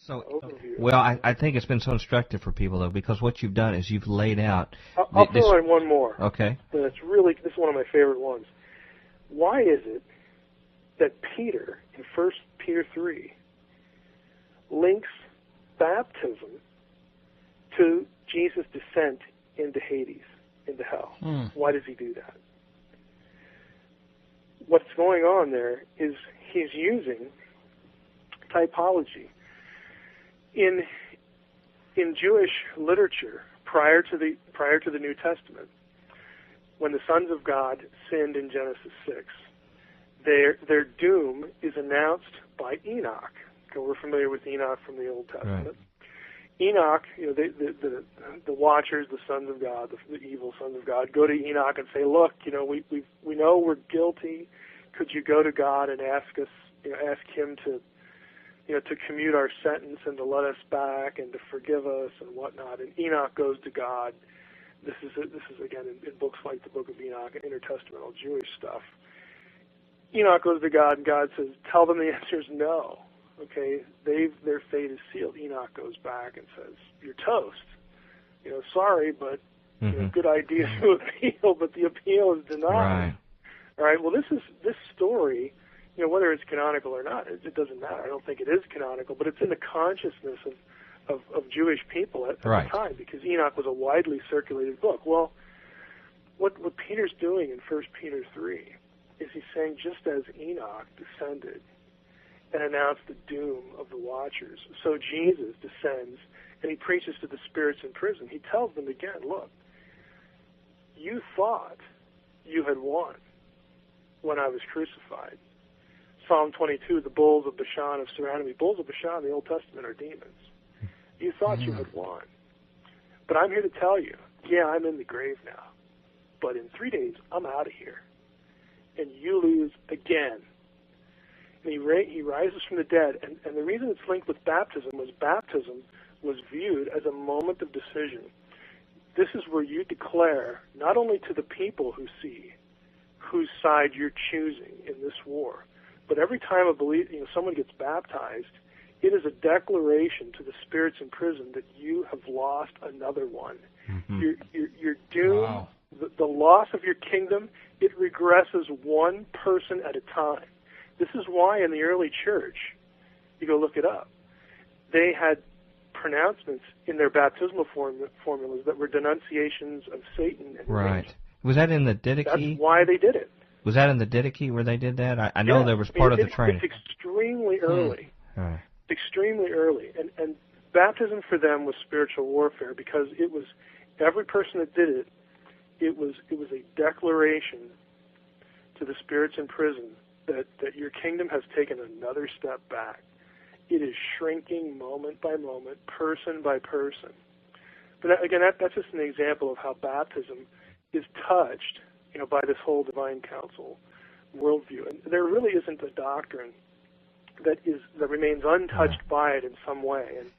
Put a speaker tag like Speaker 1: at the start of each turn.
Speaker 1: overview.
Speaker 2: Well, I think it's been so instructive for people, though, because what you've done is you've laid out...
Speaker 1: I'll throw in one more.
Speaker 2: Okay.
Speaker 1: This is one of my favorite ones. Why is it that Peter, in 1 Peter 3, links baptism to Jesus' descent into Hades, into hell? Why does he do that? What's going on there is he's using typology. In Jewish literature, prior to the New Testament, when the sons of God sinned in Genesis 6, their doom is announced by Enoch. So we're familiar with Enoch from the Old Testament.
Speaker 2: Right.
Speaker 1: Enoch, the watchers, the sons of God, the evil sons of God, go to Enoch and say, "Look, we know we're guilty. Could you go to God and ask him to, to commute our sentence and to let us back and to forgive us and whatnot?" And Enoch goes to God. This is again in books like the Book of Enoch and intertestamental Jewish stuff. Enoch goes to God, and God says, "Tell them the answer is no." Okay, their fate is sealed. Enoch goes back and says, "You're toast. Sorry, but good idea to appeal, but the appeal is denied."
Speaker 2: Right.
Speaker 1: All right. Well, this story, whether it's canonical or not, it doesn't matter. I don't think it is canonical, but it's in the consciousness of Jewish people at the time, because Enoch was a widely circulated book. Well, what Peter's doing in 1 Peter 3 is he's saying, just as Enoch descended and announced the doom of the watchers, so Jesus descends and he preaches to the spirits in prison. He tells them again, look, you thought you had won when I was crucified. Psalm 22, the bulls of Bashan have surrounded me. Bulls of Bashan in the Old Testament are demons. You thought you had won. But I'm here to tell you, yeah, I'm in the grave now, but in 3 days, I'm out of here. And you lose again. And he rises from the dead. And the reason it's linked with baptism was viewed as a moment of decision. This is where you declare, not only to the people who see whose side you're choosing in this war, but every time someone gets baptized, it is a declaration to the spirits in prison that you have lost another one. Mm-hmm. You're doomed. Wow. The loss of your kingdom, it regresses one person at a time. This is why in the early church, you go look it up, they had pronouncements in their baptismal formulas that were denunciations of Satan. And
Speaker 2: right. Angels. Was that in the Didache?
Speaker 1: That's why they did it.
Speaker 2: Was that in the Didache where they did that? I know there was part of the training.
Speaker 1: It's extremely early.
Speaker 2: Right.
Speaker 1: Extremely early. And baptism for them was spiritual warfare, because it was every person that did it, it was a declaration to the spirits in prison that your kingdom has taken another step back. It is shrinking moment by moment, person by person. But again, that's just an example of how baptism is touched, by this whole divine council worldview. And there really isn't a doctrine that remains untouched by it in some way. And